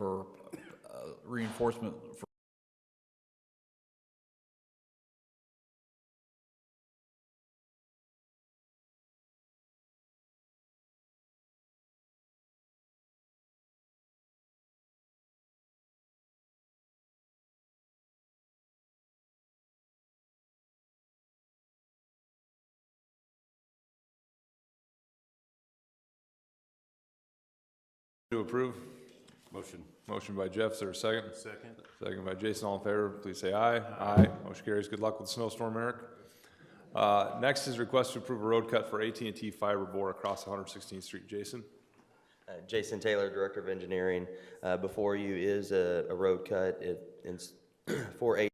for reinforcement for to approve? Motion. Motion by Jeff, is there a second? Second. Second by Jason, all in favor, please say aye. Aye. Motion carries. Good luck with the snowstorm, Eric. Next is request to approve a road cut for AT&T Fiberboar across 116th Street. Jason? Jason Taylor, Director of Engineering. Before you is a road cut. It's for a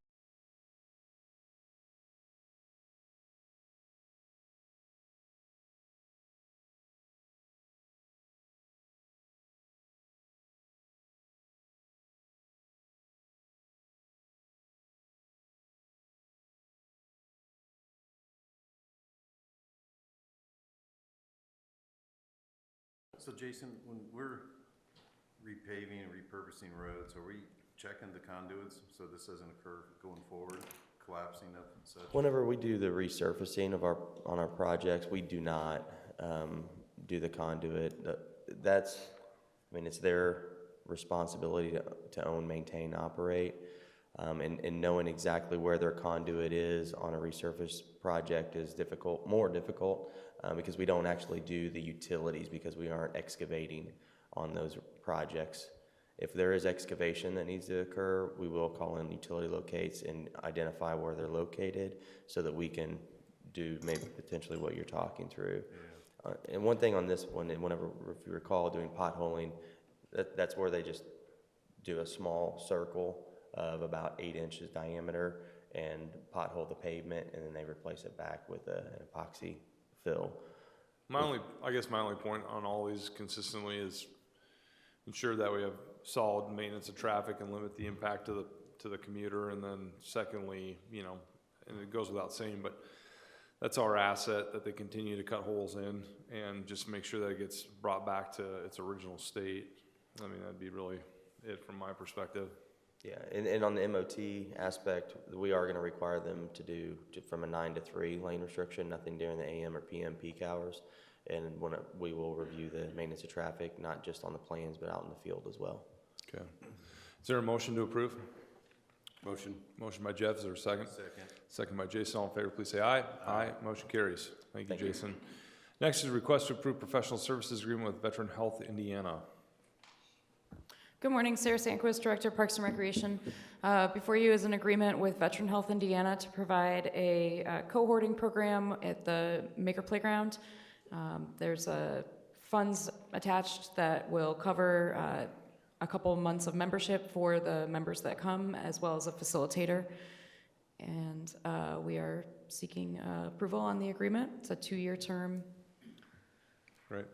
So Jason, when we're repaving and repurposing roads, are we checking the conduits so this doesn't occur going forward, collapsing up and such? Whenever we do the resurfacing of on our projects, we do not do the conduit. I mean, it's their responsibility to own, maintain, operate, and knowing exactly where their conduit is on a resurface project is more difficult because we don't actually do the utilities because we aren't excavating on those projects. If there is excavation that needs to occur, we will call in utility locates and identify where they're located so that we can do maybe potentially what you're talking through. Yeah. And one thing on this one, whenever, if you recall, doing potholing, that's where they just do a small circle of about 8 inches diameter and pothole the pavement, and then they replace it back with an epoxy fill. I guess my only point on all these consistently is ensure that we have solid maintenance of traffic and limit the impact to the commuter. And then secondly, you know, and it goes without saying, but that's our asset that they continue to cut holes in and just make sure that it gets brought back to its original state. I mean, that'd be really it from my perspective. Yeah, and on the MOT aspect, we are going to require them to do from a 9 to 3 lane restriction, nothing during the AM or PM peak hours. And we will review the maintenance of traffic, not just on the plans, but out in the field as well. Okay. Is there a motion to approve? Motion. Motion by Jeff, is there a second? Second. Second by Jason, all in favor, please say aye. Aye. Motion carries. Thank you, Jason. You. Next is a request to approve professional services agreement with Veteran Health Indiana. Good morning, Sarah Sanquist, Director of Parks and Recreation. Before you is an agreement with Veteran Health Indiana to provide a cohorting program at the Maker Playground. There's funds attached that will cover a couple months of membership for the members that come, as well as a facilitator. And we are seeking approval on the agreement. It's a 2-year term. Great.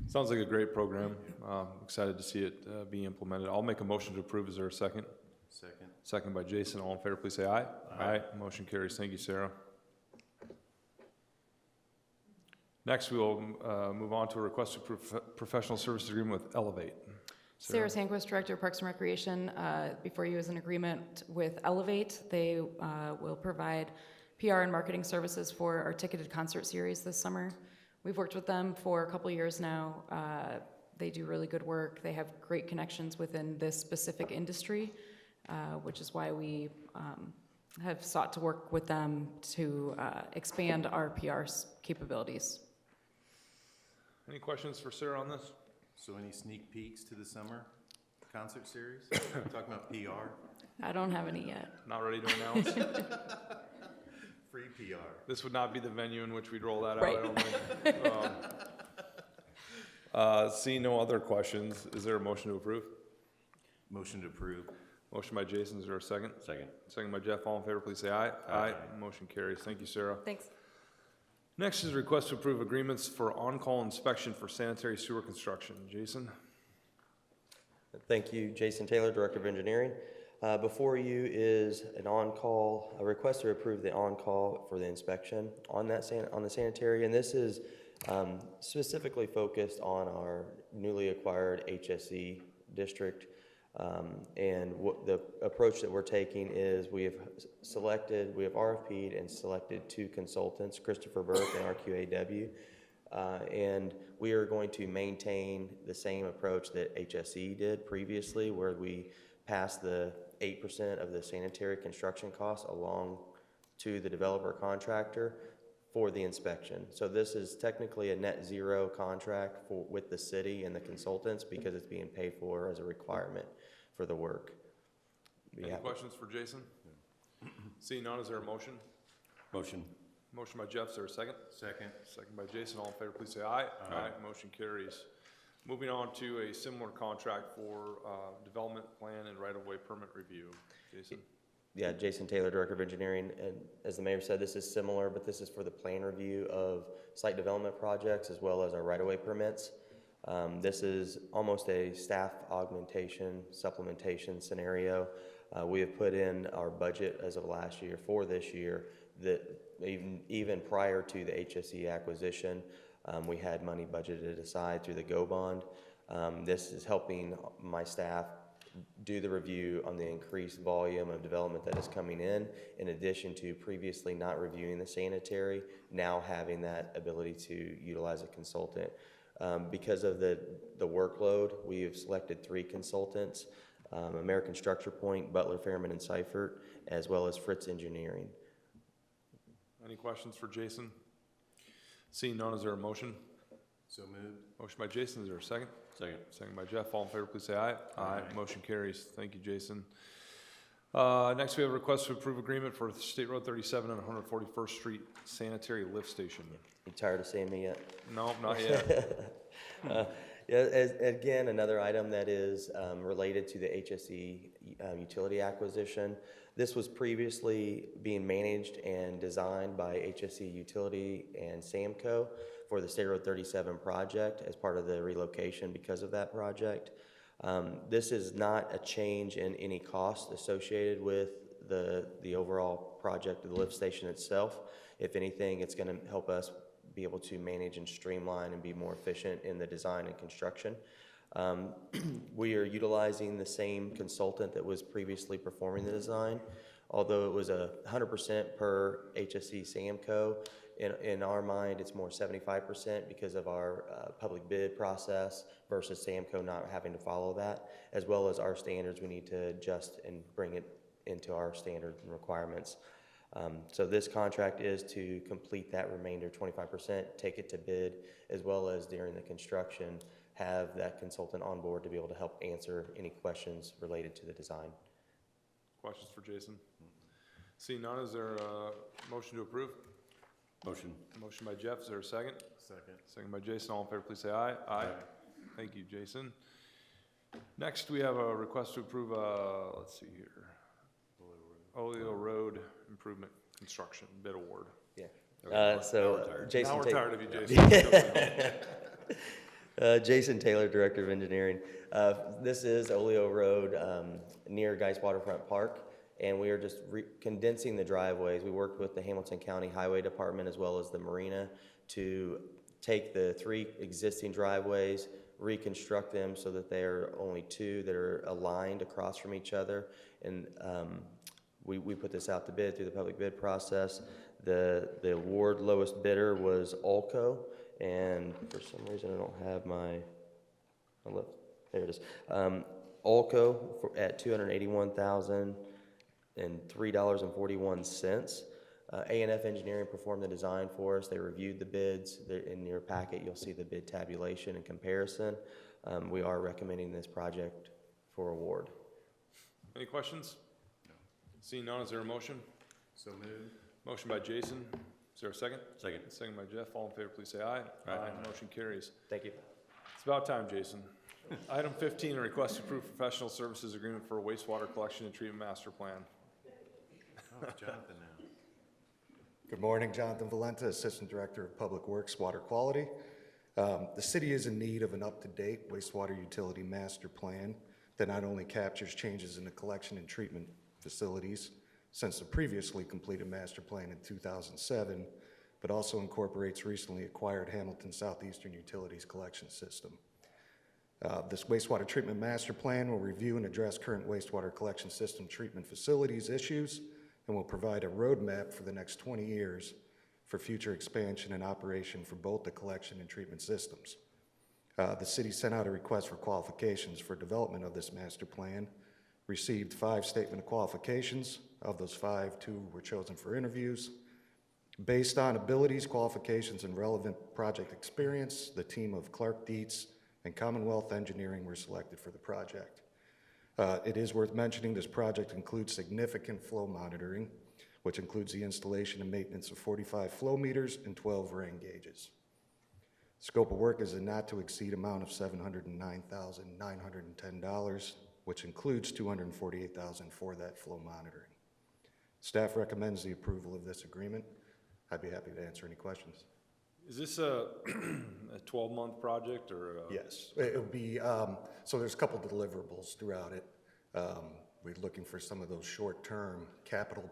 Sounds like a great program. Excited to see it be implemented. I'll make a motion to approve. Is there a second? Second. Second by Jason. All in favor, please say aye. Aye. Motion carries. Thank you, Sarah. Next, we will move on to a request to approve professional services agreement with Elevate. Sarah Sanquist, Director of Parks and Recreation. Before you is an agreement with Elevate. They will provide PR and marketing services for our ticketed concert series this summer. We've worked with them for a couple years now. They do really good work. They have great connections within this specific industry, which is why we have sought to work with them to expand our PR capabilities. Any questions for Sarah on this? So any sneak peeks to the summer concert series? Talking about PR? I don't have any yet. Not ready to announce? Free PR. This would not be the venue in which we'd roll that out, Right. I don't think. Seeing no other questions, is there a motion to approve? Motion to approve. Motion by Jason, is there a second? Second. Second by Jeff, all in favor, please say aye. Aye. Motion carries. Thank you, Sarah. Thanks. Next is a request to approve agreements for on-call inspection for sanitary sewer construction. Jason? Thank you, Jason Taylor, Director of Engineering. Before you is a request to approve the on-call for the inspection on the sanitary, and this is specifically focused on our newly acquired HSE district. And what the approach that we're taking is we have RFP'd and selected 2 consultants, Christopher Burke and RQAW. And we are going to maintain the same approach that HSE did previously, where we pass the 8% of the sanitary construction costs along to the developer contractor for the inspection. So this is technically a net zero contract with the city and the consultants because it's being paid for as a requirement for the work. Any questions for Jason? Seeing none, is there a motion? Motion. Motion by Jeff, is there a second? Second. Second by Jason, all in favor, please say aye. Aye. Motion carries. Moving on to a similar contract for development plan and right-of-way permit review. Jason? Yeah, Jason Taylor, Director of Engineering, and as the mayor said, this is similar, but this is for the plan review of site development projects as well as our right-of-way permits. This is almost a staff augmentation, supplementation scenario. We have put in our budget as of last year for this year that even prior to the HSE acquisition, we had money budgeted aside through the GO bond. This is helping my staff do the review on the increased volume of development that is coming in addition to previously not reviewing the sanitary, now having that ability to utilize a consultant. Because of the workload, we have selected 3 consultants, American Structure Point, Butler, Fairman, and Seifert, as well as Fritz Engineering. Any questions for Jason? Seeing none, is there a motion? So moved. Motion by Jason, is there a second? Second. Second by Jeff, all in favor, please say aye. Aye. Motion carries. Thank you, Jason. Next, we have a request to approve agreement for State Road 37 and 141st Street Sanitary Lift Station. You tired of seeing me yet? No, not yet. Yeah, again, another item that is related to the HSE utility acquisition. This was previously being managed and designed by HSE Utility and Samco for the State Road 37 project as part of the relocation because of that project. This is not a change in any cost associated with the overall project of the lift station itself. If anything, it's going to help us be able to manage and streamline and be more efficient in the design and construction. We are utilizing the same consultant that was previously performing the design. Although it was 100% per HSE Samco, in our mind it's more 75% because of our public bid process versus Samco not having to follow that, as well as our standards we need to adjust and bring it into our standards and requirements. So this contract is to complete that remainder 25%, take it to bid, as well as during the construction have that consultant on board to be able to help answer any questions related to the design. Questions for Jason? Seeing none, is there a motion to approve? Motion. Motion by Jeff, is there a second? Second. Second by Jason, all in favor, please say aye. Aye. Thank you, Jason. Next, we have a request to approve, let's see here, Oleo Road Improvement Construction Bid Award. Yeah. So Jason. Now we're tired of you, Jason. Jason Taylor, Director of Engineering. This is Oleo Road near Geis Waterfront Park, and we are just condensing the driveways. We worked with the Hamilton County Highway Department as well as the Marina to take the 3 existing driveways, reconstruct them so that they are only 2 that are aligned across from each other. And we put this out to bid through the public bid process. The award lowest bidder was Ulco, and for some reason I don't have my list. There it is. Ulco at $281,003.41. A&F Engineering performed the design for us. They reviewed the bids. In your packet, you'll see the bid tabulation and comparison. We are recommending this project for award. Any questions? No. Seeing none, is there a motion? So moved. Motion by Jason, is there a second? Second. Second by Jeff, all in favor, please say aye. Aye. Motion carries. Thank you. It's about time, Jason. Item 15, a request to approve professional services agreement for a wastewater collection and treatment master plan. Oh, it's Jonathan now. Good morning, Jonathan Valenta, Assistant Director of Public Works Water Quality. The city is in need of an up-to-date wastewater utility master plan that not only captures changes in the collection and treatment facilities since the previously completed master plan in 2007, but also incorporates recently acquired Hamilton Southeastern Utilities collection system. This wastewater treatment master plan will review and address current wastewater collection system treatment facilities issues and will provide a roadmap for the next 20 years for future expansion and operation for both the collection and treatment systems. The city sent out a request for qualifications for development of this master plan, received 5 statement of qualifications. Of those 5, 2 were chosen for interviews. Based on abilities, qualifications, and relevant project experience, the team of Clark Dietz and Commonwealth Engineering were selected for the project. It is worth mentioning this project includes significant flow monitoring, which includes the installation and maintenance of 45 flow meters and 12 rain gauges. Scope of work is a not-to-exceed amount of $709,910, which includes $248,000 for that flow monitoring. Staff recommends the approval of this agreement. I'd be happy to answer any questions. Is this a 12-month project or? Yes, it would be, so there's a couple deliverables throughout it. We're looking for some of those short-term capital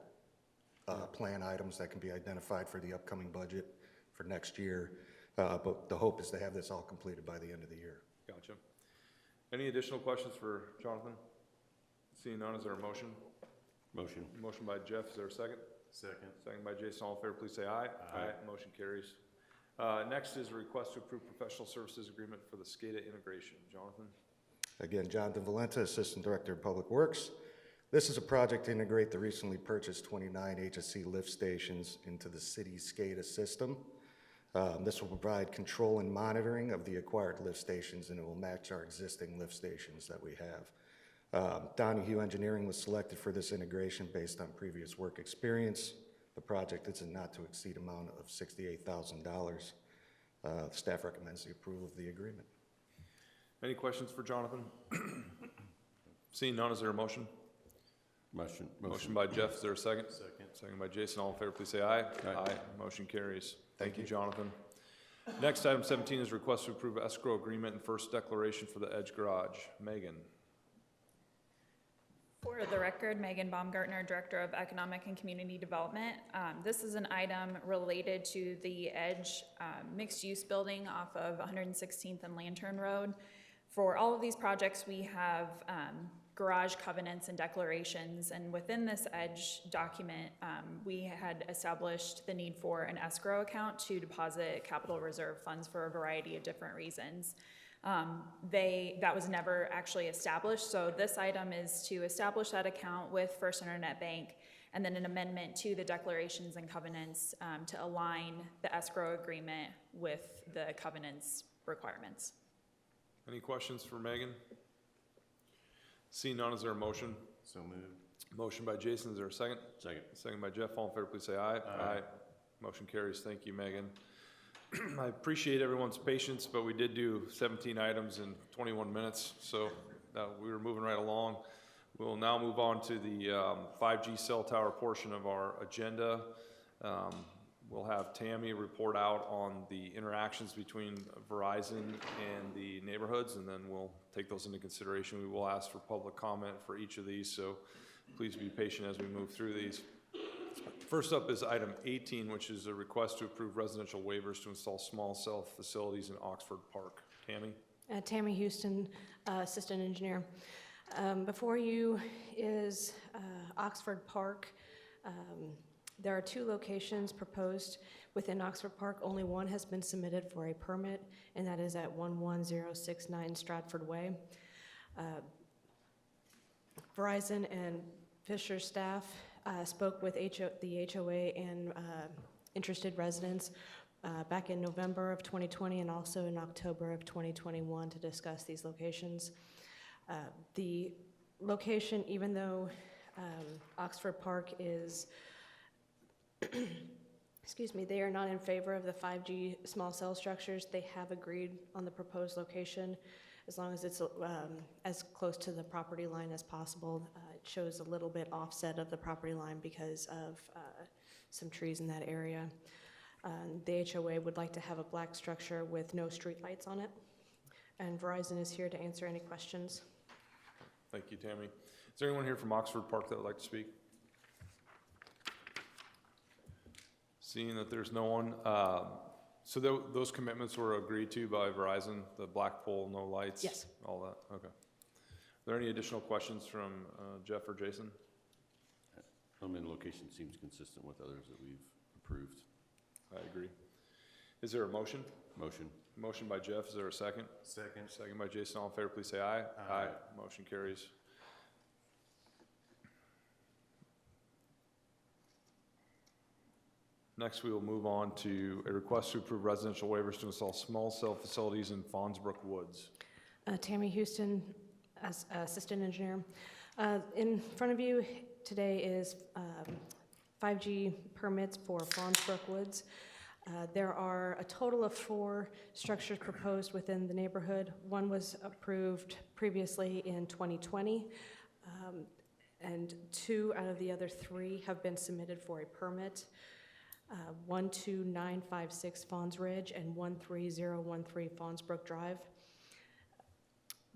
plan items that can be identified for the upcoming budget for next year. But the hope is to have this all completed by the end of the year. Gotcha. Any additional questions for Jonathan? Seeing none, is there a motion? Motion. Motion by Jeff, is there a second? Second. Second by Jason, all in favor, please say aye. Aye. Motion carries. Next is a request to approve professional services agreement for the Scada integration. Jonathan? Again, Jonathan Valenta, Assistant Director of Public Works. This is a project to integrate the recently purchased 29 HSC lift stations into the city's Scada system. This will provide control and monitoring of the acquired lift stations, and it will match our existing lift stations that we have. Donahue Engineering was selected for this integration based on previous work experience. The project is a not-to-exceed amount of $68,000. Staff recommends the approval of the agreement. Any questions for Jonathan? Seeing none, is there a motion? Motion. Motion by Jeff, is there a second? Second. Second by Jason, all in favor, please say aye. Aye. Motion carries. Thank you, Jonathan. Next, item 17 is request to approve escrow agreement and first declaration for the Edge Garage. Megan? For the record, Megan Baumgartner, Director of Economic and Community Development. This is an item related to the Edge mixed-use building off of 116th and Lantern Road. For all of these projects, we have garage covenants and declarations, and within this Edge document, we had established the need for an escrow account to deposit capital reserve funds for a variety of different reasons. That was never actually established, so this item is to establish that account with First Internet Bank, and then an amendment to the declarations and covenants to align the escrow agreement with the covenants requirements. Any questions for Megan? Seeing none, is there a motion? So moved. Motion by Jason, is there a second? Second. Second by Jeff, all in favor, please say aye. Aye. Motion carries. Thank you, Megan. I appreciate everyone's patience, but we did do 17 items in 21 minutes, so we were moving right along. We'll now move on to the 5G cell tower portion of our agenda. We'll have Tammy report out on the interactions between Verizon and the neighborhoods, and then we'll take those into consideration. We will ask for public comment for each of these, so please be patient as we move through these. First up is item 18, which is a request to approve residential waivers to install small cell facilities in Oxford Park. Tammy? Tammy Houston, Assistant Engineer. Before you is Oxford Park. There are 2 locations proposed within Oxford Park. Only one has been submitted for a permit, and that is at 11069 Stratford Way. Verizon and Fisher staff spoke with the HOA and interested residents back in November of 2020 and also in October of 2021 to discuss these locations. The location, even though Oxford Park is excuse me, they are not in favor of the 5G small cell structures. They have agreed on the proposed location as long as it's as close to the property line as possible. It shows a little bit offset of the property line because of some trees in that area. The HOA would like to have a black structure with no street lights on it. And Verizon is here to answer any questions. Thank you, Tammy. Is there anyone here from Oxford Park that would like to speak? Seeing that there's no one, So those commitments were agreed to by Verizon, the black pole, no lights? Yes. All that, okay. Are there any additional questions from Jeff or Jason? Location seems consistent with others that we've approved. I agree. Is there a motion? Motion. Motion by Jeff, is there a second? Second. Second by Jason, all in favor, please say aye. Aye. Motion carries. Next, we will move on to a request to approve residential waivers to install small cell facilities in Fonsbrook Woods. Tammy Houston, as Assistant Engineer. In front of you today is 5G permits for Fonsbrook Woods. There are a total of 4 structures proposed within the neighborhood. One was approved previously in 2020, and 2 out of the other 3 have been submitted for a permit. 12956 Fons Ridge and 13013 Fonsbrook Drive.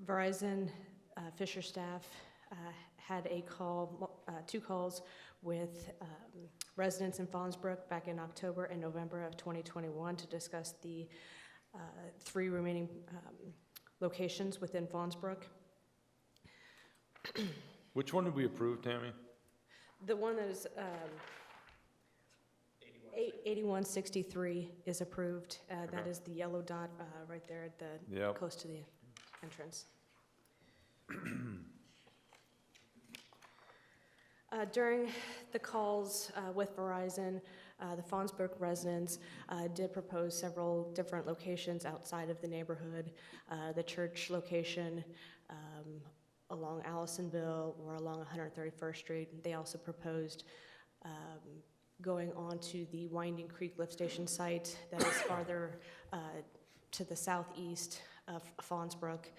Verizon Fisher staff had a call, 2 calls with residents in Fonsbrook back in October and November of 2021 to discuss the 3 remaining locations within Fonsbrook. Which one did we approve, Tammy? The one that is 8163 is approved. That Okay. is the yellow dot right there at the Yep. close to the entrance. During the calls with Verizon, the Fonsbrook residents did propose several different locations outside of the neighborhood. The church location along Allisonville or along 131st Street. They also proposed going on to the Winding Creek Lift Station site that is farther to the southeast of Fonsbrook.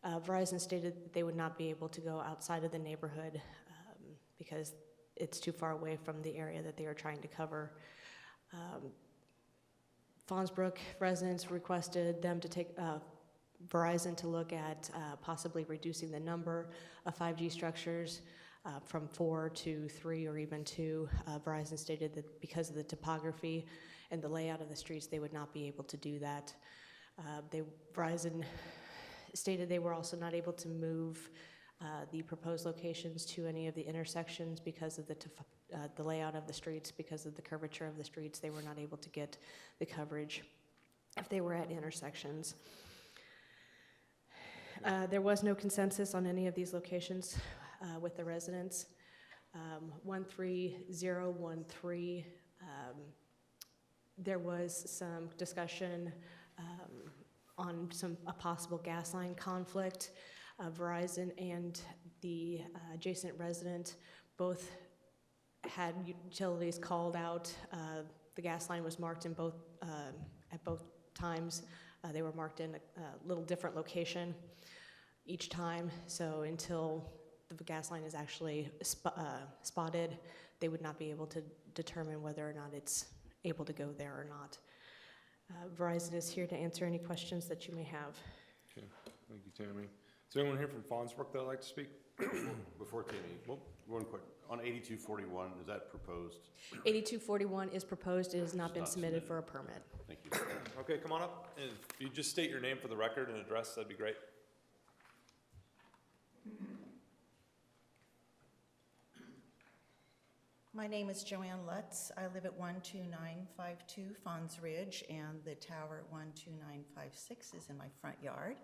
Verizon stated that they would not be able to go outside of the neighborhood because it's too far away from the area that they are trying to cover. Fonsbrook residents requested them to take Verizon to look at possibly reducing the number of 5G structures from 4 to 3 or even 2. Verizon stated that because of the topography and the layout of the streets, they would not be able to do that. Verizon stated they were also not able to move the proposed locations to any of the intersections because of the layout of the streets, because of the curvature of the streets. They were not able to get the coverage if they were at intersections. There was no consensus on any of these locations with the residents. 13013, there was some discussion on a possible gas line conflict. Verizon and the adjacent resident both had utilities called out. The gas line was marked in at both times. They were marked in a little different location each time, so until the gas line is actually spotted, they would not be able to determine whether or not it's able to go there or not. Verizon is here to answer any questions that you may have. Okay, thank you, Tammy. Is there anyone here from Fonsbrook that would like to speak? Before Tammy, one quick, on 8241, is that proposed? 8241 is proposed. It has not been Not submitted submitted. for a permit. Thank you. Okay, come on up, and if you just state your name for the record and address, that'd be great. My name is Joanne Lutz. I live at 12952 Fons Ridge, and the tower at 12956 is in my front yard.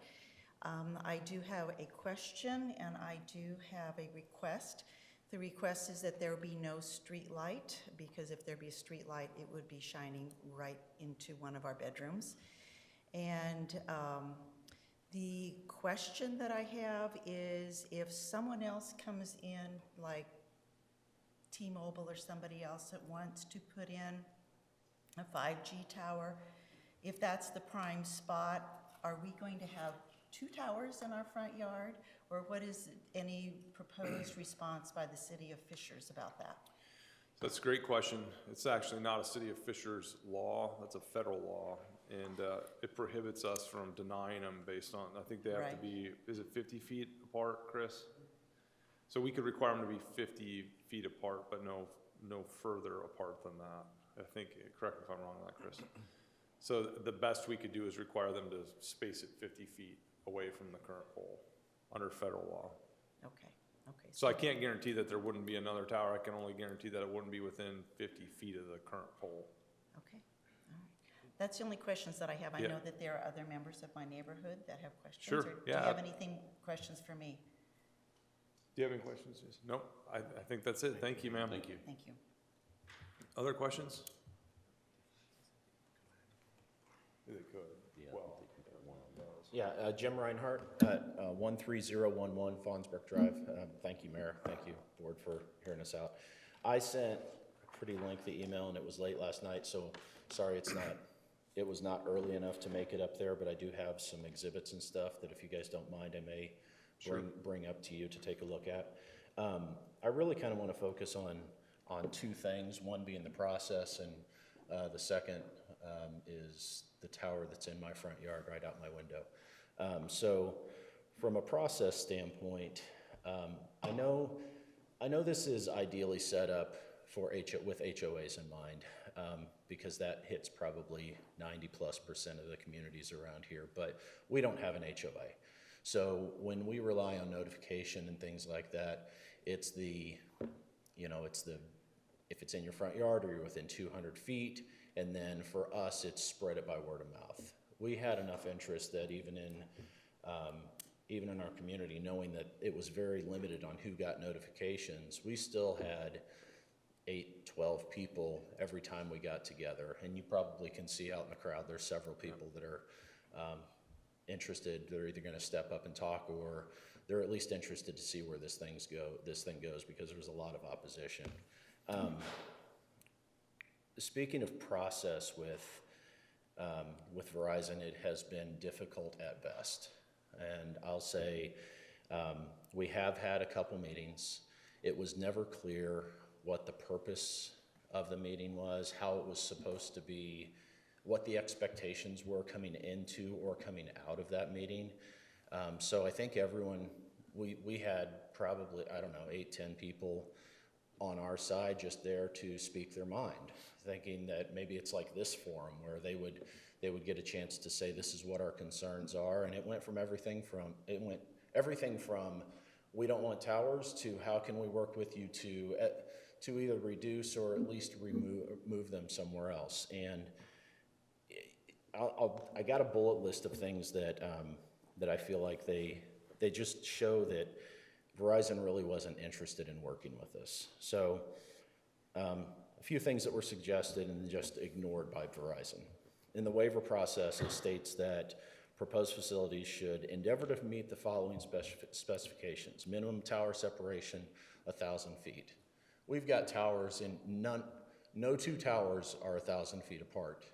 I do have a question, and I do have a request. The request is that there be no street light, because if there be a street light, it would be shining right into one of our bedrooms. And the question that I have is, if someone else comes in, like T-Mobile or somebody else that wants to put in a 5G tower, if that's the prime spot, are we going to have 2 towers in our front yard? Or what is any proposed response by the city of Fishers about that? That's a great question. It's actually not a city of Fishers law, that's a federal law. And it prohibits us from denying them based on, I think they have to Right. be, is it 50 feet apart, Chris? So we could require them to be 50 feet apart, but no further apart than that. I think, correct me if I'm wrong on that, Chris. So the best we could do is require them to space it 50 feet away from the current pole under federal law. Okay, okay. So I can't guarantee that there wouldn't be another tower. I can only guarantee that it wouldn't be within 50 feet of the current pole. Okay, all right. That's the only questions that I have. I Yeah. know that there are other members of my neighborhood that have questions. Sure, Or do yeah. you have questions for me? Do you have any questions? Jason? Nope, I think that's it. Thank you, ma'am. Thank you. Thank you. Other questions? They could. Well, Yeah, Jim Reinhardt at 13011 Fonsbrook Drive. Thank you, Mayor. Thank you, Board, for hearing us out. I sent a pretty lengthy email, and it was late last night, so sorry it was not early enough to make it up there, but I do have some exhibits and stuff that if you guys don't mind, I may bring up to you to take a look at. I really kind of want to focus on two things, one being the process, and the second is the tower that's in my front yard right out my window. So from a process standpoint, I know this is ideally set up with HOAs in mind, because that hits probably 90+% of the communities around here, but we don't have an HOA. So when we rely on notification and things like that, it's if it's in your front yard or you're within 200 feet, and then for us, it's spread it by word of mouth. We had enough interest that even in our community, knowing that it was very limited on who got notifications, we still had 8, 12 people every time we got together. And you probably can see out in the crowd, there's several people that are interested. They're either going to step up and talk, or they're at least interested to see where this thing goes, because there was a lot of opposition. Speaking of process with Verizon, it has been difficult at best. And I'll say we have had a couple meetings. It was never clear what the purpose of the meeting was, how it was supposed to be, what the expectations were coming into or coming out of that meeting. So I think everyone, we had probably, 8, 10 people on our side just there to speak their mind, thinking that maybe it's like this forum where they would get a chance to say this is what our concerns are. And it went everything from we don't want towers to how can we work with you to either reduce or at least move them somewhere else. And I got a bullet list of things that I feel like they just show that Verizon really wasn't interested in working with us. So a few things that were suggested and just ignored by Verizon. In the waiver process, it states that proposed facilities should endeavor to meet the following specifications: minimum tower separation, 1,000 feet. We've got towers and no two towers are 1,000 feet apart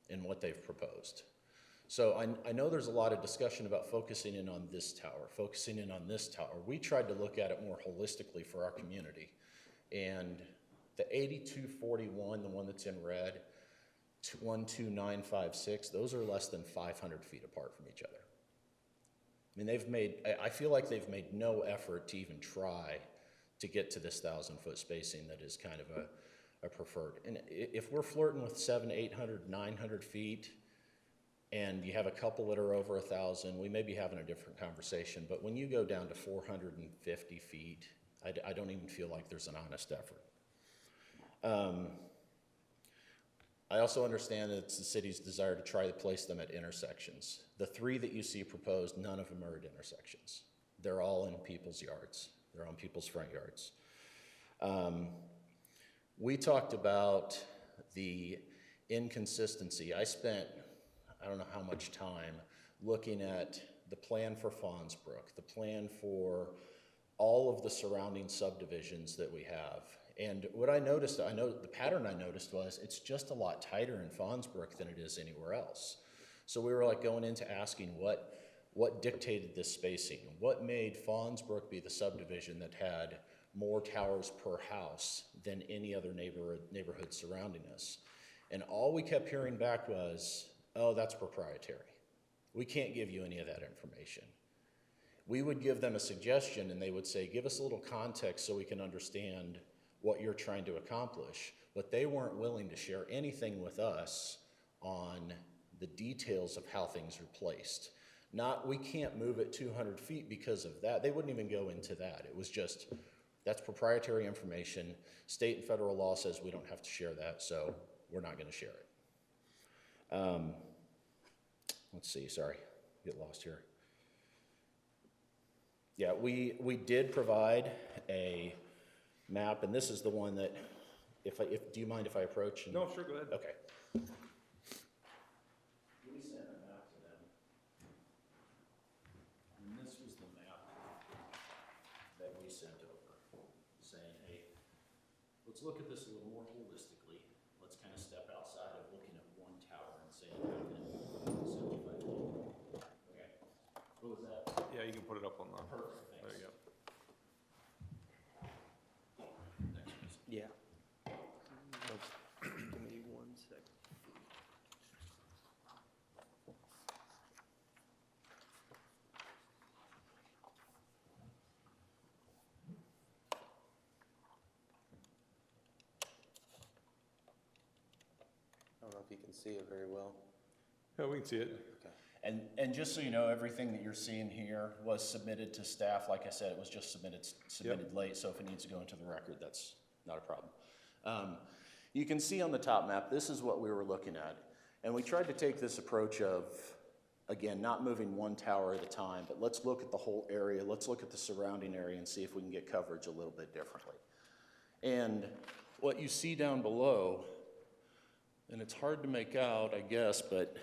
in what they've proposed. So I know there's a lot of discussion about focusing in on this tower, focusing in on this tower. We tried to look at it more holistically for our community. And the 8241, the one that's in red, 12956, those are less than 500 feet apart from each other. I mean, I feel like they've made no effort to even try to get to this 1,000-foot spacing that is kind of a preferred. And if we're flirting with 700, 800, 900 feet, and you have a couple that are over 1,000, we may be having a different conversation. But when you go down to 450 feet, I don't even feel like there's an honest effort. I also understand that it's the city's desire to try to place them at intersections. The 3 that you see proposed, none of them are at intersections. They're all in people's yards. They're on people's front yards. We talked about the inconsistency. I spent, I don't know how much time looking at the plan for Fonsbrook, the plan for all of the surrounding subdivisions that we have. And what I noticed, the pattern I noticed was it's just a lot tighter in Fonsbrook than it is anywhere else. So we were like going into asking what dictated this spacing? What made Fonsbrook be the subdivision that had more towers per house than any other neighborhood surrounding us? And all we kept hearing back was, oh, that's proprietary. We can't give you any of that information. We would give them a suggestion and they would say, give us a little context so we can understand what you're trying to accomplish. But they weren't willing to share anything with us on the details of how things are placed. Not, we can't move it 200 feet because of that. They wouldn't even go into that. It was just, that's proprietary information. State and federal law says we don't have to share that, so we're not gonna share it. Let's see, sorry, get lost here. Yeah, we did provide a map, and this is the one that, do you mind if I approach? No, sure, go ahead. Okay. We sent a map to them, and this was the map that we sent over, saying, hey, let's look at this a little more holistically. Let's kind of step outside of looking at one tower and saying, how can it simplify it? Okay, what was that? Yeah, you can put it up on the. Perfect, thanks. There you go. Next, please. Yeah. Give me 1 second. I don't know if you can see it very well. Yeah, we can see it. And just so you know, everything that you're seeing here was submitted to staff. Like I said, it was just submitted late, so if it needs to go into the record, that's not a problem. You can see on the top map, this is what we were looking at. And we tried to take this approach of, again, not moving one tower at a time, but let's look at the whole area, let's look at the surrounding area and see if we can get coverage a little bit differently. And what you see down below, and it's hard to make out, I guess, but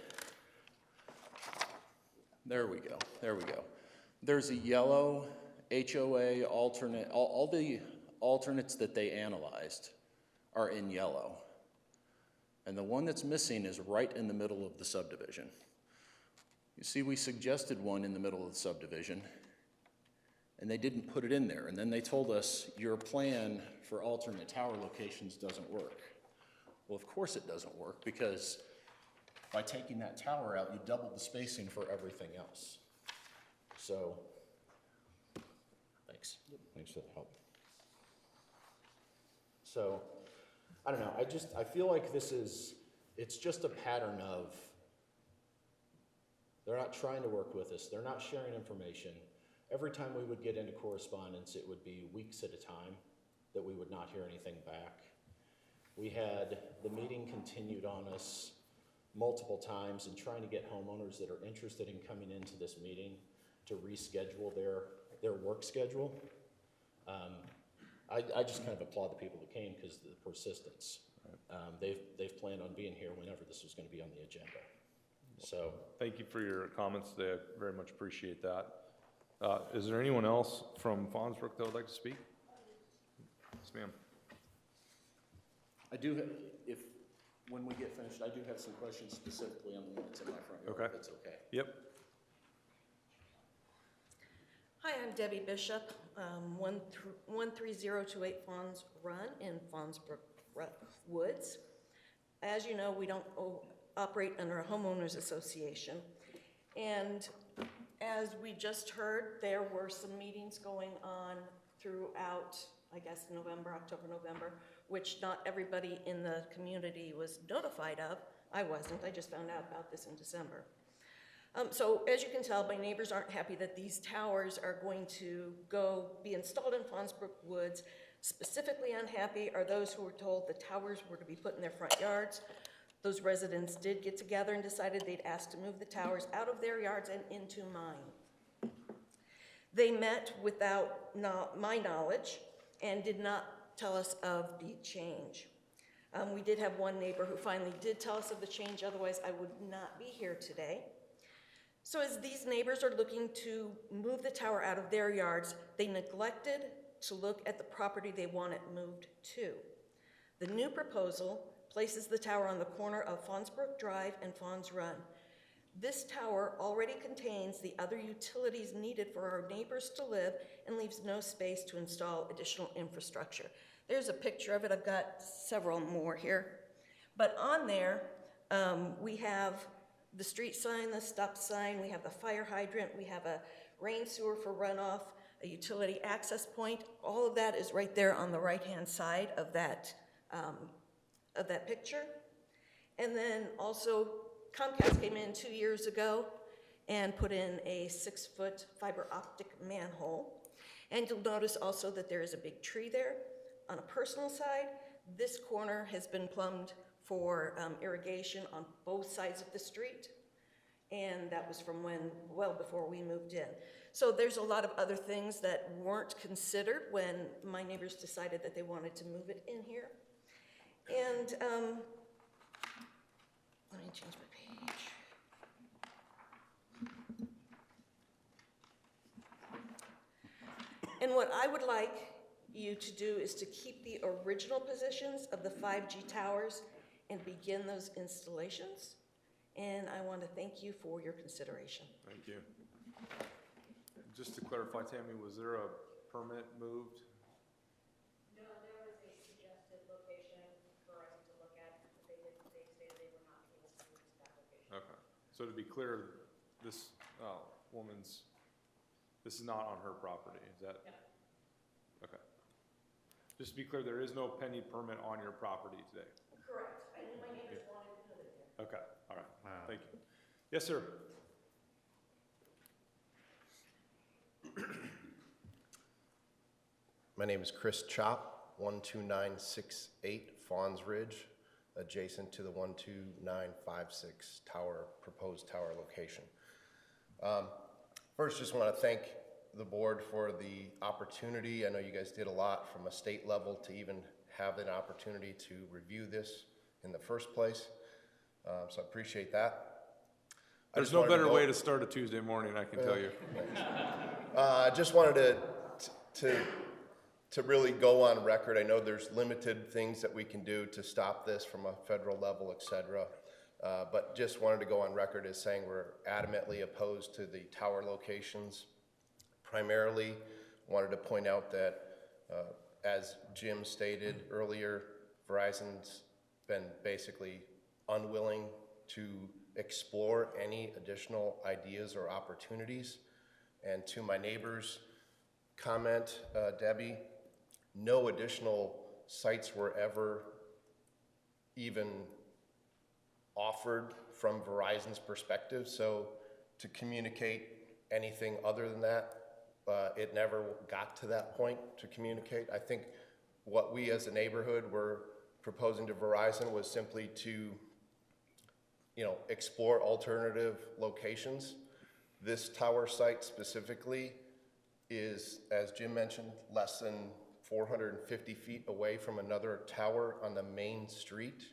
there we go, there we go. There's a yellow HOA alternate, all the alternates that they analyzed are in yellow. And the one that's missing is right in the middle of the subdivision. You see, we suggested one in the middle of the subdivision, and they didn't put it in there. And then they told us, your plan for alternate tower locations doesn't work. Well, of course it doesn't work, because by taking that tower out, you double the spacing for everything else. So, thanks. Thanks for the help. So, I don't know, I feel like it's just a pattern of, they're not trying to work with us, they're not sharing information. Every time we would get into correspondence, it would be weeks at a time that we would not hear anything back. The meeting continued on us multiple times and trying to get homeowners that are interested in coming into this meeting to reschedule their work schedule. I just kind of applaud the people that came because of the persistence. They've planned on being here whenever this was going to be on the agenda. So, Thank you for your comments today. I very much appreciate that. Is there anyone else from Fonsbrook that would like to speak? Yes, ma'am. I do have, when we get finished, I do have some questions specifically on the one that's in my front yard, Okay. if it's okay. Yep. Hi, I'm Debbie Bishop, 13028 Fons Run in Fonsbrook Woods. As you know, we don't operate under a homeowners association. And as we just heard, there were some meetings going on throughout, I guess, October, November, which not everybody in the community was notified of. I wasn't, I just found out about this in December. So as you can tell, my neighbors aren't happy that these towers are going to be installed in Fonsbrook Woods. Specifically unhappy are those who were told the towers were to be put in their front yards. Those residents did get together and decided they'd ask to move the towers out of their yards and into mine. They met without my knowledge and did not tell us of the change. We did have one neighbor who finally did tell us of the change, otherwise I would not be here today. So as these neighbors are looking to move the tower out of their yards, they neglected to look at the property they want it moved to. The new proposal places the tower on the corner of Fonsbrook Drive and Fons Run. This tower already contains the other utilities needed for our neighbors to live and leaves no space to install additional infrastructure. There's a picture of it. I've got several more here. But on there, we have the street sign, the stop sign, we have the fire hydrant, we have a rain sewer for runoff, a utility access point. All of that is right there on the right-hand side of that picture. And then also Comcast came in 2 years ago and put in a 6-foot fiber optic manhole. And you'll notice also that there is a big tree there. On a personal side, this corner has been plumbed for irrigation on both sides of the street. And that was from well before we moved in. So there's a lot of other things that weren't considered when my neighbors decided that they wanted to move it in here. And let me change my page. And what I would like you to do is to keep the original positions of the 5G towers and begin those installations. And I want to thank you for your consideration. Thank you. Just to clarify, Tammy, was there a permit moved? No, there was a suggested location for us to look at, but they stated they were not able to move to that location. Okay. So to be clear, this this is not on her property, is that? No. Okay. Just to be clear, there is no pending permit on your property today? Correct. I knew my neighbors wanted to put it there. Okay, all right, thank you. Yes, sir. My name is Chris Chop, 12968 Fawns Ridge, adjacent to the 12956 proposed tower location. First, just want to thank the board for the opportunity. I know you guys did a lot from a state level to even have an opportunity to review this in the first place. So I appreciate that. There's no better way to start a Tuesday morning, I can tell you. I just wanted to really go on record. I know there's limited things that we can do to stop this from a federal level, et cetera. But just wanted to go on record as saying we're adamantly opposed to the tower locations. Primarily, wanted to point out that, as Jim stated earlier, Verizon's been basically unwilling to explore any additional ideas or opportunities. And to my neighbor's comment, Debbie, no additional sites were ever even offered from Verizon's perspective. So to communicate anything other than that, it never got to that point to communicate. I think what we as a neighborhood were proposing to Verizon was simply to, explore alternative locations. This tower site specifically is, as Jim mentioned, less than 450 feet away from another tower on the main street.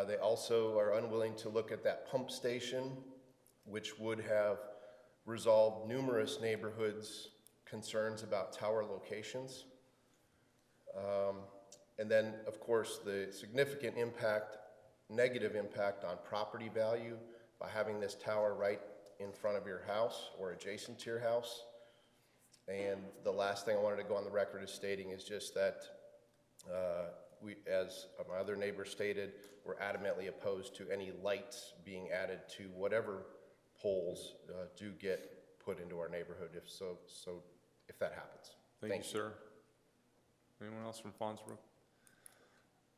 They also are unwilling to look at that pump station, which would have resolved numerous neighborhoods' concerns about tower locations. And then, of course, the significant negative impact on property value by having this tower right in front of your house or adjacent to your house. And the last thing I wanted to go on the record as stating is just that we, as my other neighbor stated, we're adamantly opposed to any lights being added to whatever poles do get put into our neighborhood if that happens. Thank you, sir. Anyone else from Fonsbrook?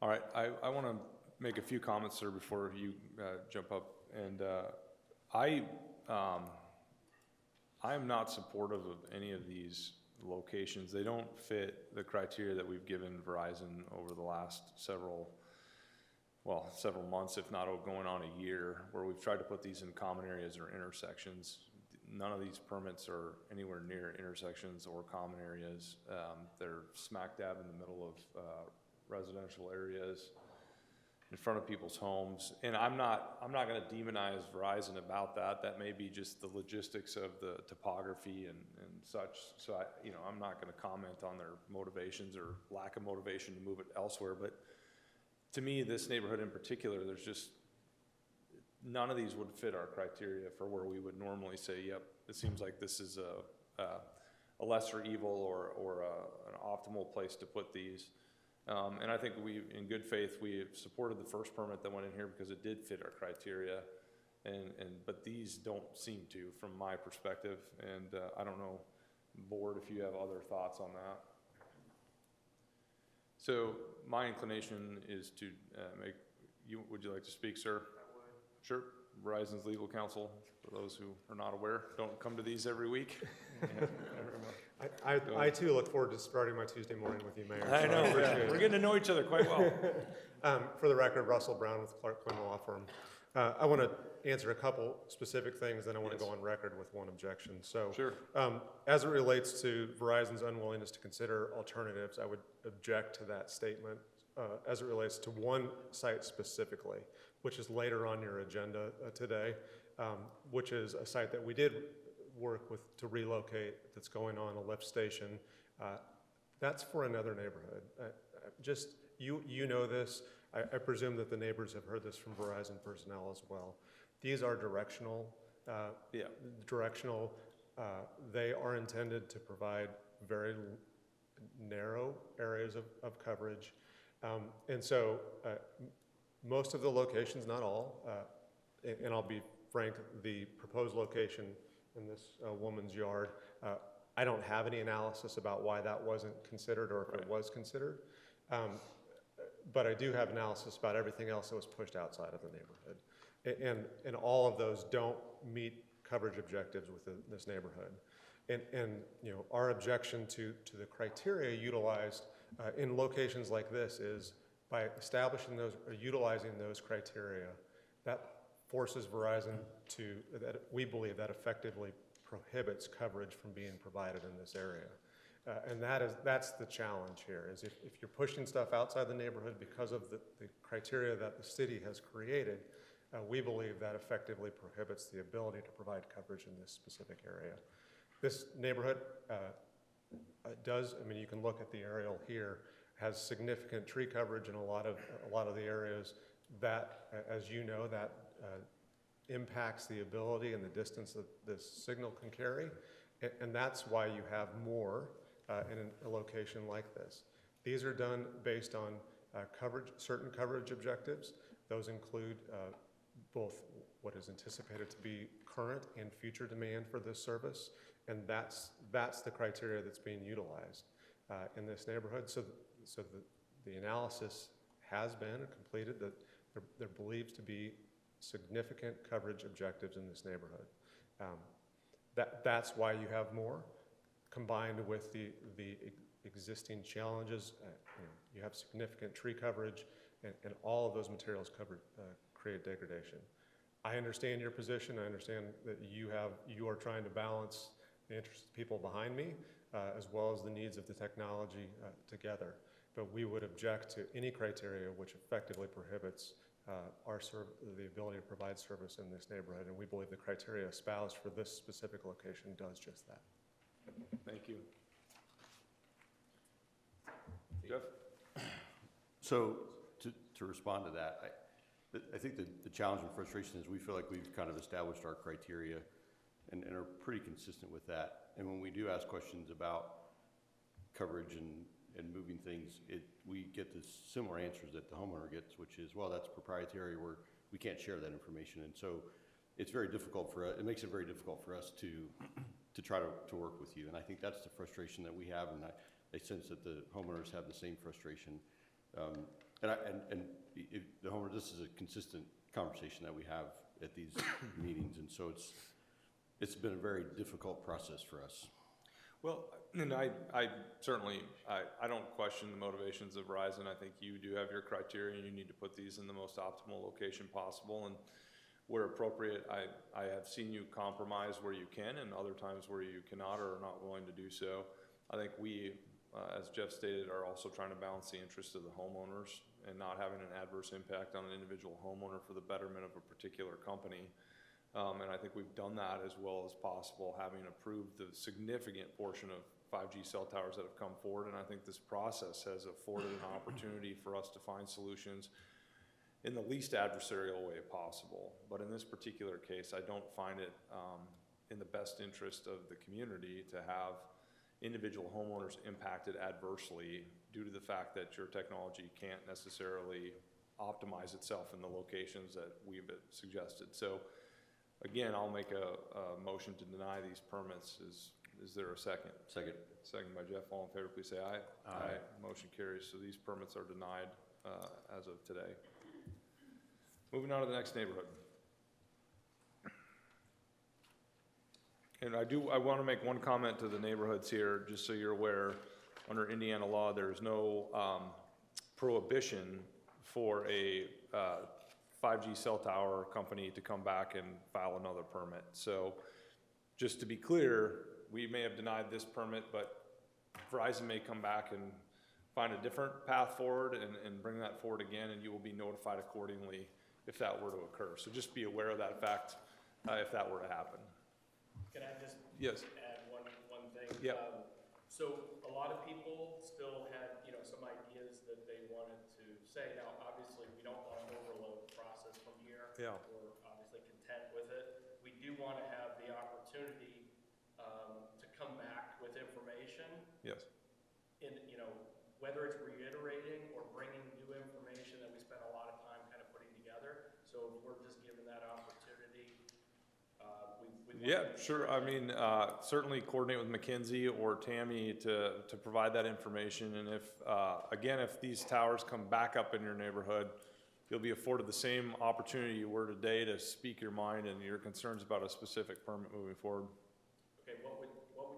All right, I want to make a few comments, sir, before you jump up. And I am not supportive of any of these locations. They don't fit the criteria that we've given Verizon over the last several months, if not going on a year, where we've tried to put these in common areas or intersections. None of these permits are anywhere near intersections or common areas. They're smack dab in the middle of residential areas, in front of people's homes. And I'm not going to demonize Verizon about that. That may be just the logistics of the topography and such. So I'm not going to comment on their motivations or lack of motivation to move it elsewhere. But to me, this neighborhood in particular, there's just none of these would fit our criteria for where we would normally say, yep, it seems like this is a lesser evil or an optimal place to put these. And I think in good faith, we supported the first permit that went in here because it did fit our criteria, but these don't seem to, from my perspective. And I don't know, board, if you have other thoughts on that. So my inclination is to would you like to speak, sir? Sure. Verizon's legal counsel, for those who are not aware, don't come to these every week. I too look forward to starting my Tuesday morning with you, Mayor. I so know, appreciate it. we're getting to know each other quite well. For the record, Russell Brown with Clark Quinn Law Firm. I want to answer a couple specific things, then I want to go on record with one objection. So, Sure. As it relates to Verizon's unwillingness to consider alternatives, I would object to that statement as it relates to one site specifically, which is later on your agenda today, which is a site that we did work with to relocate that's going on, a lift station. That's for another neighborhood. Just, you know this. I presume that the neighbors have heard this from Verizon personnel as well. These are directional. They are intended to provide very narrow areas of coverage. And so most of the locations, not all, and I'll be frank, the proposed location in this woman's yard, I don't have any analysis about why that wasn't considered or if it was considered. But I do have analysis about everything else that was pushed outside of the neighborhood. And all of those don't meet coverage objectives within this neighborhood. And you know, our objection to the criteria utilized in locations like this is by establishing those or utilizing those criteria, that forces Verizon to, that we believe that effectively prohibits coverage from being provided in this area. And that's the challenge here, is if you're pushing stuff outside the neighborhood because of the criteria that the city has created, we believe that effectively prohibits the ability to provide coverage in this specific area. This neighborhood does, I mean, you can look at the aerial here, has significant tree coverage in a lot of the areas that, as you know, that impacts the ability and the distance that this signal can carry. And that's why you have more in a location like this. These are done based on certain coverage objectives. Those include both what is anticipated to be current and future demand for this service, and that's the criteria that's being utilized in this neighborhood. So the analysis has been completed that there believes to be significant coverage objectives in this neighborhood. That's why you have more, combined with the existing challenges. You have significant tree coverage, and all of those materials create degradation. I understand your position. I understand that you are trying to balance the interests of the people behind me, as well as the needs of the technology together. But we would object to any criteria which effectively prohibits the ability to provide service in this neighborhood, and we believe the criteria espoused for this specific location does just that. Thank you. Jeff? So to respond to that, I think the challenge and frustration is we feel like we've kind of established our criteria and are pretty consistent with that. And when we do ask questions about coverage and moving things, we get the similar answers that the homeowner gets, which is, well, that's proprietary, we can't share that information. And so it's very difficult for us, it makes it very difficult for us to try to work with you. And I think that's the frustration that we have, and I sense that the homeowners have the same frustration. The homeowner, this is a consistent conversation that we have at these meetings, and so it's been a very difficult process for us. Well, and I certainly, I don't question the motivations of Verizon. I think you do have your criteria, and you need to put these in the most optimal location possible. And where appropriate, I have seen you compromise where you can, and other times where you cannot or are not willing to do so. I think we, as Jeff stated, are also trying to balance the interests of the homeowners and not having an adverse impact on an individual homeowner for the betterment of a particular company. And I think we've done that as well as possible, having approved the significant portion of 5G cell towers that have come forward. And I think this process has afforded an opportunity for us to find solutions in the least adversarial way possible. But in this particular case, I don't find it in the best interest of the community to have individual homeowners impacted adversely due to the fact that your technology can't necessarily optimize itself in the locations that we've suggested. So again, I'll make a motion to deny these permits. Is there a second? Second. Second by Jeff. All in favor, please say aye. Aye. Motion carries. So these permits are denied as of today. Moving on to the next neighborhood. And I want to make one comment to the neighborhoods here, just so you're aware. Under Indiana law, there's no prohibition for a 5G cell tower company to come back and file another permit. So just to be clear, we may have denied this permit, but Verizon may come back and find a different path forward and bring that forward again, and you will be notified accordingly if that were to occur. So just be aware of that fact if that were to happen. Can I just Yes. add one thing? Yep. So a lot of people still had, you know, some ideas that they wanted to say. Now, obviously, we don't want to overload the process from here. Yeah. We're obviously content with it. We do want to have the opportunity to come back with information. Yes. In, you know, whether it's reiterating or bringing new information that we spent a lot of time kind of putting together. So if we're just given that opportunity, Yeah, sure. I mean, certainly coordinate with McKinsey or Tammy to provide that information. And if, again, if these towers come back up in your neighborhood, you'll be afforded the same opportunity you were today to speak your mind and your concerns about a specific permit moving forward. okay, what would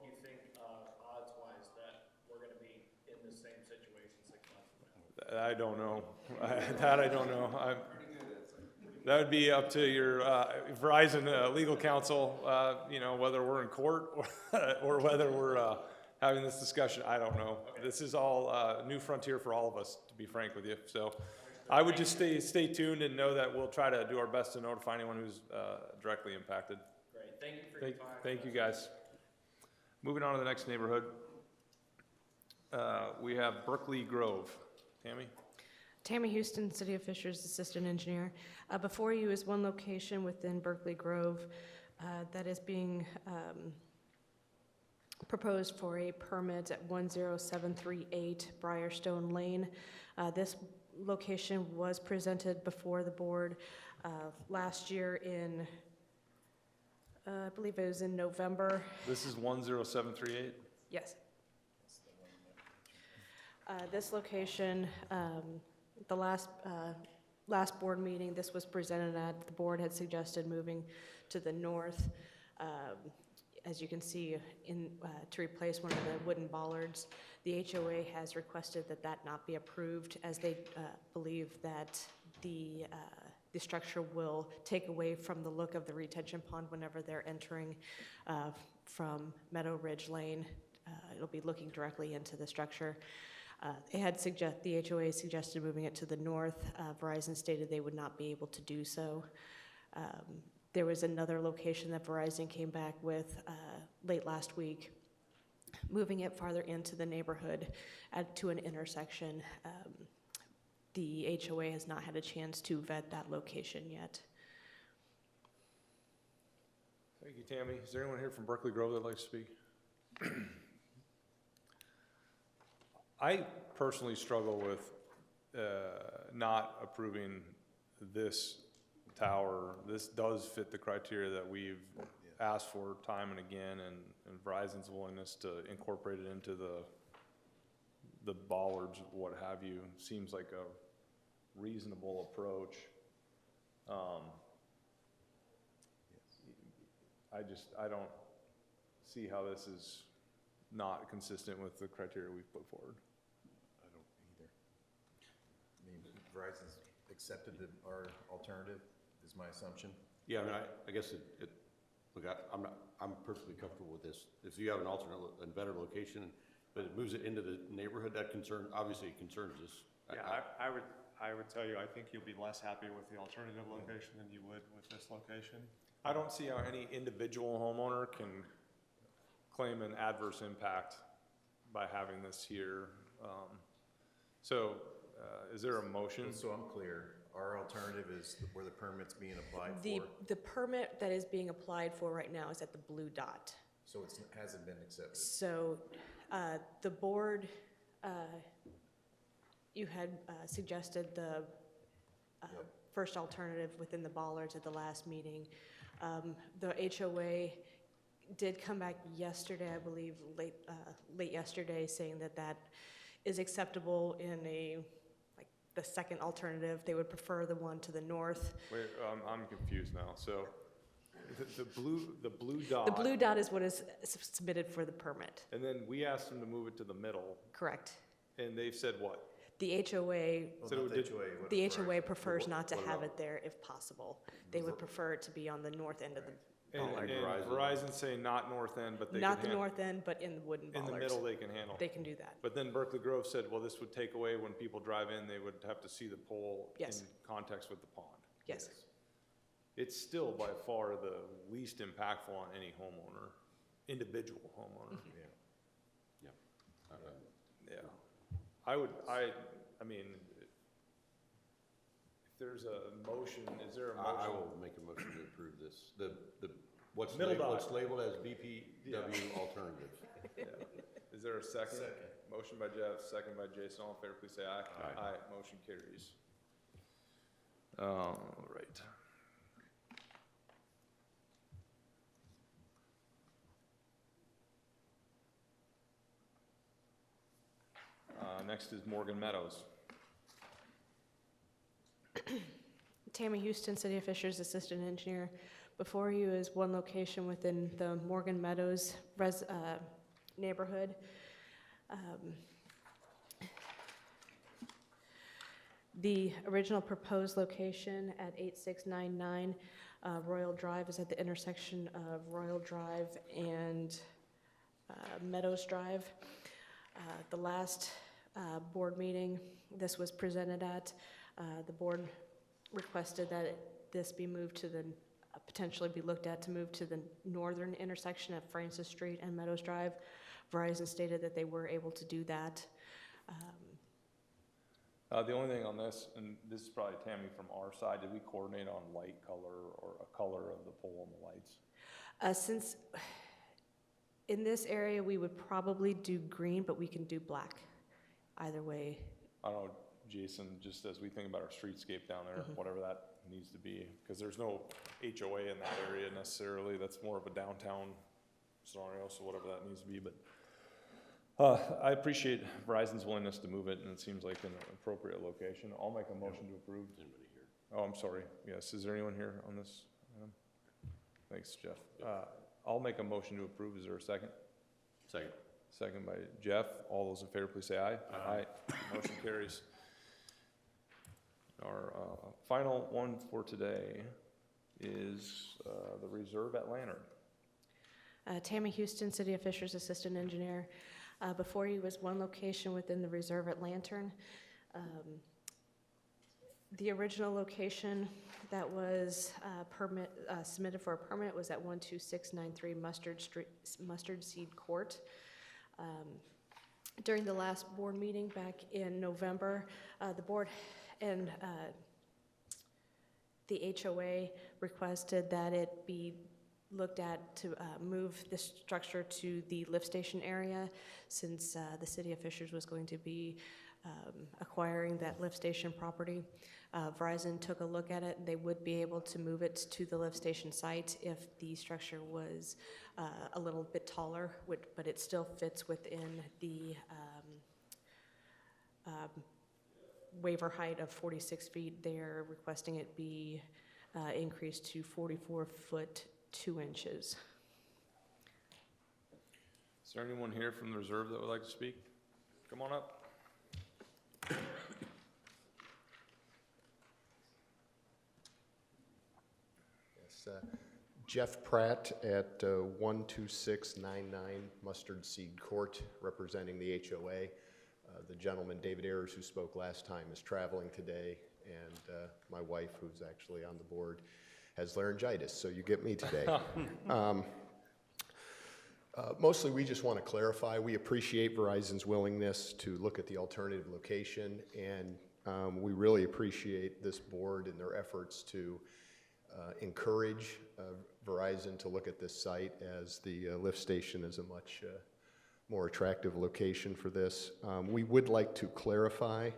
you think, odds-wise, that we're gonna be in the same situation 6 months from now? I don't know. That I don't know. That would be up to your Verizon legal counsel, you know, whether we're in court or whether we're having this discussion. I don't know. This is all new frontier for all of us, to be frank with you. So I would just stay tuned and know that we'll try to do our best to notify anyone who's directly impacted. Great, thank you for your time. Thank you, guys. Moving on to the next neighborhood. We have Berkeley Grove. Tammy? Tammy Houston, City of Fishers Assistant Engineer. Before you is one location within Berkeley Grove that is being proposed for a permit at 10738 Briarstone Lane. This location was presented before the board last year in, I believe it was in November. This is 10738? Yes. This location, the last board meeting, this was presented at, the board had suggested moving to the north. As you can see, to replace one of the wooden bollards. The HOA has requested that that not be approved, as they believe that the structure will take away from the look of the retention pond whenever they're entering from Meadow Ridge Lane. It'll be looking directly into the structure. The HOA suggested moving it to the north. Verizon stated they would not be able to do so. There was another location that Verizon came back with late last week, moving it farther into the neighborhood to an intersection. The HOA has not had a chance to vet that location yet. Thank you, Tammy. Is there anyone here from Berkeley Grove that'd like to speak? I personally struggle with not approving this tower. This does fit the criteria that we've asked for time and again, and Verizon's willingness to incorporate it into the bollards, what have you, seems like a reasonable approach. I don't see how this is not consistent with the criteria we've put forward. I don't either. I mean, Verizon's accepted our alternative, is my assumption. Yeah, I mean, I guess look, I'm perfectly comfortable with this. If you have an alternate and better location, but it moves it into the neighborhood, that obviously concerns us. Yeah, I would tell you, I think you'll be less happy with the alternative location than you would with this location. I don't see how any individual homeowner can claim an adverse impact by having this here. Is there a motion? So I'm clear, our alternative is where the permit's being applied for. The permit that is being applied for right now is at the blue dot. So it hasn't been accepted. So the board, you had suggested the first alternative within the bollards at the last meeting. The HOA did come back yesterday, I believe, late yesterday, saying that that is acceptable in the second alternative. They would prefer the one to the north. Wait, I'm confused now. So the blue dot. The blue dot is what is submitted for the permit. And then we asked them to move it to the middle, Correct. and they've said what? The HOA, So it did- the HOA prefers not to have it there if possible. They would prefer it to be on the north end of the And bollard. Verizon saying not north end, but they can Not the handle. north end, but in the wooden In bollards. the middle, they can handle. They can do that. But then Berkeley Grove said, well, this would take away when people drive in, they would have to see the pole in Yes. context with the pond. Yes. It's still by far the least impactful on any homeowner, individual homeowner. Yeah. I mean, if there's a motion, is there a motion? I will make a motion to approve this. What's Middle labeled dot. as BPW alternative. Yeah. Is there a second? Motion by Jeff, second by Jason. All in favor, please say aye. Aye. Motion carries. All right. Next is Morgan Meadows. Tammy Houston, City of Fishers Assistant Engineer. Before you is one location within the Morgan Meadows neighborhood. The original proposed location at 8699 Royal Drive is at the intersection of Royal Drive and Meadows Drive. The last board meeting this was presented at, the board requested that this be moved to the, potentially be looked at to move to the northern intersection of Francis Street and Meadows Drive. Verizon stated that they were able to do that. The only thing on this, and this is probably Tammy from our side, did we coordinate on light color or a color of the pole and the lights? Since in this area, we would probably do green, but we can do black. Either way. I don't know, Jason, just as we think about our streetscape down there, whatever that needs to be, because there's no HOA in that area necessarily. That's more of a downtown scenario, so whatever that needs to be. But I appreciate Verizon's willingness to move it, and it seems like an appropriate location. I'll make a motion to approve. Anybody here? Oh, I'm sorry. Yes, is there anyone here on this item? Thanks, Jeff. I'll make a motion to approve. Is there a second? Second. Second by Jeff. All those in favor, please say aye. Aye. Motion carries. Our final one for today is the reserve at Lantern. Tammy Houston, City of Fishers Assistant Engineer. Before you was one location within the reserve at Lantern. The original location that was submitted for a permit was at 12693 Mustard Seed Court. During the last board meeting back in November, the board and the HOA requested that it be looked at to move the structure to the lift station area, since the City of Fishers was going to be acquiring that lift station property. Verizon took a look at it, and they would be able to move it to the lift station site if the structure was a little bit taller, but it still fits within the waiver height of 46 feet. They're requesting it be increased to 44 foot 2 inches. Is there anyone here from the reserve that would like to speak? Come on up. Yes, Jeff Pratt at 12699 Mustard Seed Court, representing the HOA. The gentleman, David Ayers, who spoke last time, is traveling today, and my wife, who's actually on the board, has laryngitis, so you get me today. Mostly, we just want to clarify, we appreciate Verizon's willingness to look at the alternative location, and we really appreciate this board and their efforts to encourage Verizon to look at this site, as the lift station is a much more attractive location for this. We would like to clarify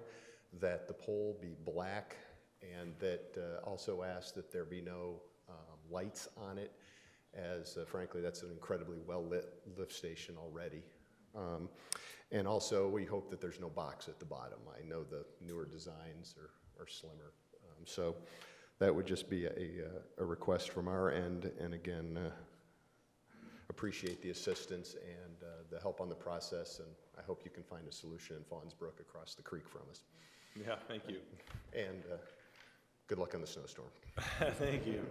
that the pole be black, and that also ask that there be no lights on it, as frankly that's an incredibly well-lit lift station already. And also we hope that there's no box at the bottom. I know the newer designs are slimmer. So that would just be a request from our end, and again, appreciate the assistance and the help on the process, and I hope you can find a solution in Fonsbrook across the creek from us. Yeah, thank you. And good luck on the snowstorm. Thank you.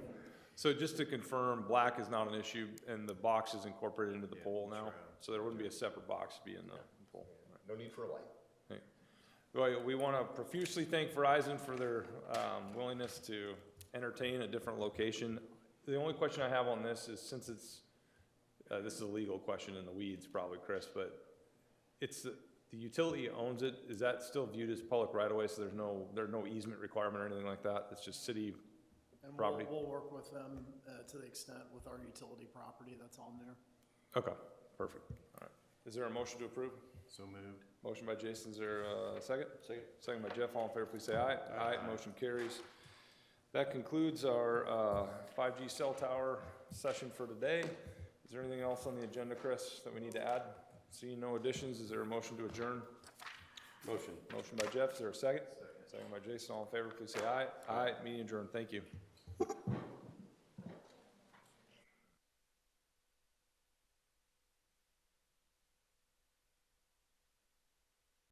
So just to confirm, black is not an issue, and the box is incorporated into the pole now? So there wouldn't be a separate box to be in the pole? No need for a light. Okay. Well, we want to profusely thank Verizon for their willingness to entertain a different location. The only question I have on this is, since it's, this is a legal question in the weeds probably, Chris, but it's the utility owns it. Is that still viewed as public right of way, so there's no easement requirement or anything like that? It's just city And property? we'll work with them to the extent with our utility property that's on there. Okay, perfect. All right. Is there a motion to approve? So moved. Motion by Jason, is there a second? Second. Second by Jeff, all in favor, please say aye. Aye. Motion carries. That concludes our 5G cell tower session for today. Is there anything else on the agenda, Chris, that we need to add? Seeing no additions, is there a motion to adjourn? Motion. Motion by Jeff, is there a second? Second by Jason, all in favor, please say aye. Aye. Meeting adjourned, thank you.